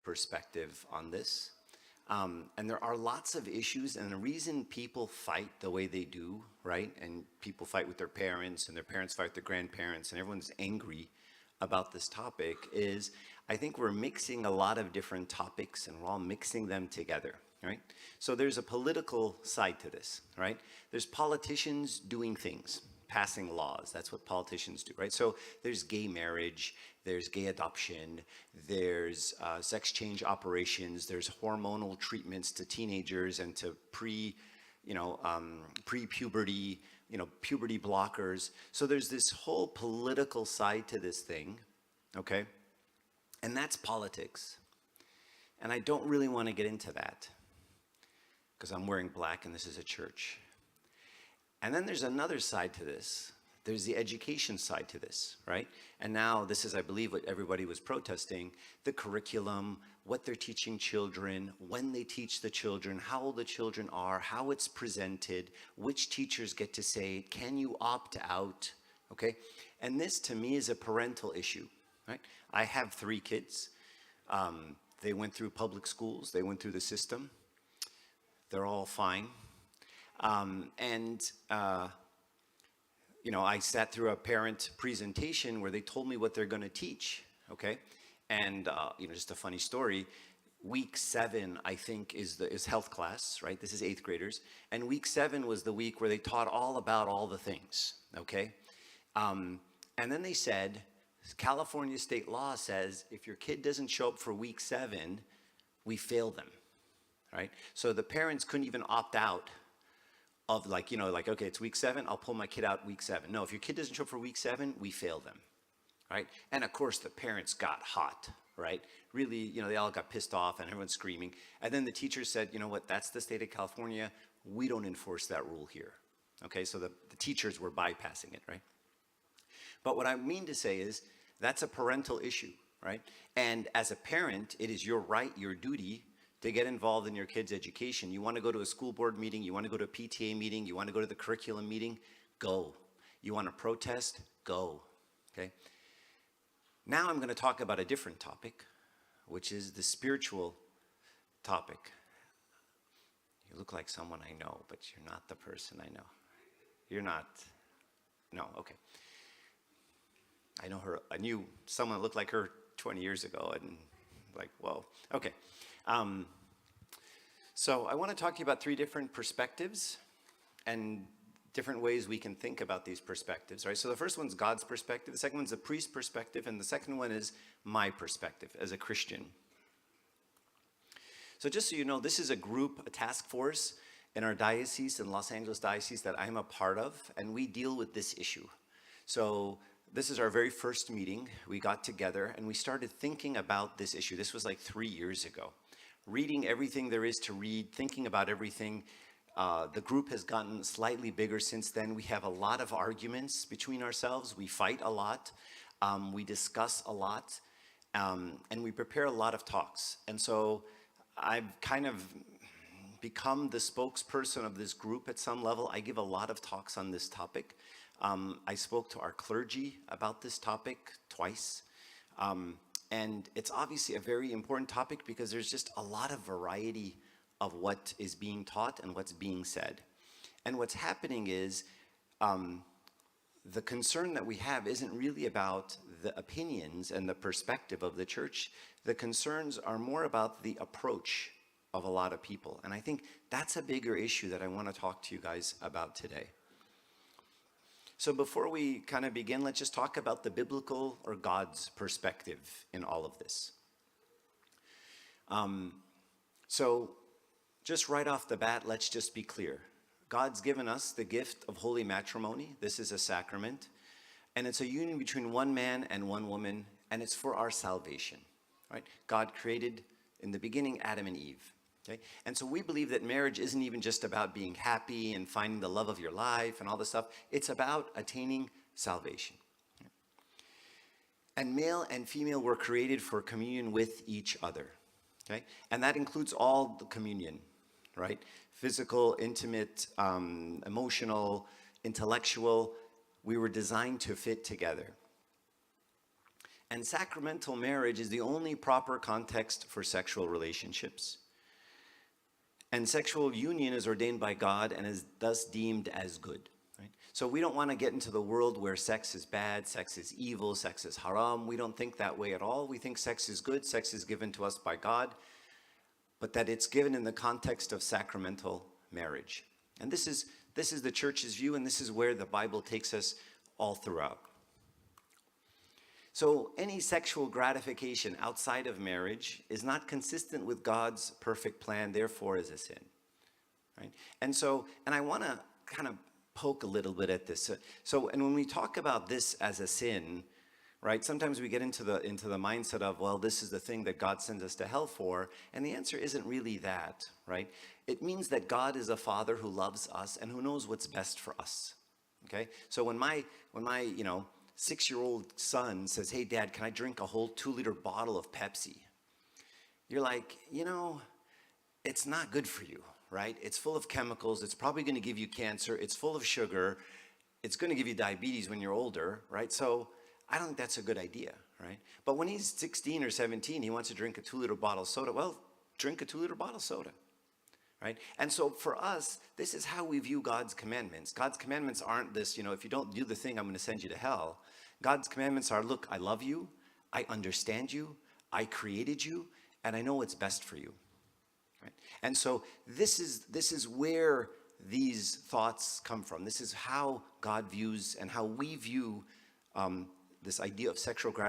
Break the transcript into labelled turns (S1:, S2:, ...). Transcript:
S1: perspective on this. And there are lots of issues, and the reason people fight the way they do, right? And people fight with their parents, and their parents fight with their grandparents, and everyone's angry about this topic is I think we're mixing a lot of different topics, and we're all mixing them together, right? So there's a political side to this, right? There's politicians doing things, passing laws. That's what politicians do, right? So there's gay marriage, there's gay adoption, there's sex change operations, there's hormonal treatments to teenagers and to pre-puberty, puberty blockers. So there's this whole political side to this thing, okay? And that's politics. And I don't really want to get into that because I'm wearing black and this is a church. And then there's another side to this. There's the education side to this, right? And now this is, I believe, what everybody was protesting, the curriculum, what they're teaching children, when they teach the children, how old the children are, how it's presented, which teachers get to say it, can you opt out, okay? And this, to me, is a parental issue, right? I have 3 kids. They went through public schools. They went through the system. They're all fine. I sat through a parent presentation where they told me what they're going to teach, okay? And, just a funny story, week 7, I think, is health class, right? This is 8th graders. And week 7 was the week where they taught all about all the things, okay? And then they said, California state law says if your kid doesn't show up for week 7, we fail them, right? So the parents couldn't even opt out of okay, it's week 7, I'll pull my kid out week 7. No, if your kid doesn't show up for week 7, we fail them, right? And of course the parents got hot, right? Really, they all got pissed off and everyone's screaming. And then the teachers said, you know what, that's the state of California. We don't enforce that rule here. Okay, so the teachers were bypassing it, right? But what I mean to say is that's a parental issue, right? And as a parent, it is your right, your duty to get involved in your kids' education. You want to go to a school board meeting, you want to go to a PTA meeting, you want to go to the curriculum meeting, go. You want to protest, go, okay? Now I'm going to talk about a different topic, which is the spiritual topic. You look like someone I know, but you're not the person I know. You're not, no, okay. I know her, I knew someone that looked like her 20 years ago, and like, whoa, okay. So I want to talk to you about 3 different perspectives and different ways we can think about these perspectives, right? So the first one's God's perspective, the second one's the priest's perspective, and the second one is my perspective as a Christian. So just so you know, this is a group, a task force in our diocese, in Los Angeles Diocese, that I'm a part of, and we deal with this issue. So this is our very first meeting. We got together and we started thinking about this issue. This was like 3 years ago. Reading everything there is to read, thinking about everything. The group has gotten slightly bigger since then. We have a lot of arguments between ourselves. We fight a lot. We discuss a lot. And we prepare a lot of talks. And so I've kind of become the spokesperson of this group at some level. I give a lot of talks on this topic. I spoke to our clergy about this topic twice. And it's obviously a very important topic because there's just a lot of variety of what is being taught and what's being said. And what's happening is the concern that we have isn't really about the opinions and the perspective of the church. The concerns are more about the approach of a lot of people. And I think that's a bigger issue that I want to talk to you guys about today. So before we kind of begin, let's just talk about the biblical or God's perspective in all of this. So just right off the bat, let's just be clear. God's given us the gift of holy matrimony. This is a sacrament. And it's a union between one man and one woman, and it's for our salvation, right? God created in the beginning Adam and Eve. Okay? And so we believe that marriage isn't even just about being happy and finding the love of your life and all this stuff. It's about attaining salvation. And male and female were created for communion with each other. Okay? And that includes all the communion, right? Physical, intimate, emotional, intellectual. We were designed to fit together. And sacramental marriage is the only proper context for sexual relationships. And sexual union is ordained by God and is thus deemed as good. Right? So we don't want to get into the world where sex is bad, sex is evil, sex is haram. We don't think that way at all. We think sex is good, sex is given to us by God, but that it's given in the context of sacramental marriage. And this is the church's view, and this is where the Bible takes us all throughout. So any sexual gratification outside of marriage is not consistent with God's perfect plan, therefore is a sin. Right? And I want to kind of poke a little bit at this. And when we talk about this as a sin, right, sometimes we get into the mindset of, well, this is the thing that God sends us to hell for, and the answer isn't really that, right? It means that God is a father who loves us and who knows what's best for us. Okay? So when my 6-year-old son says, "Hey, Dad, can I drink a whole 2-liter bottle of Pepsi?" You're like, it's not good for you, right? It's full of chemicals. It's probably going to give you cancer. It's full of sugar. It's going to give you diabetes when you're older, right? So I don't think that's a good idea, right? But when he's 16 or 17, he wants to drink a 2-liter bottle of soda. Well, drink a 2-liter bottle of soda, right? And so for us, this is how we view God's commandments. God's commandments aren't this, if you don't do the thing, I'm going to send you to hell. God's commandments are, look, I love you, I understand you, I created you, and I know what's best for you. Right? And so this is where these thoughts come from. This is how God views and how we view this idea of sexual gratification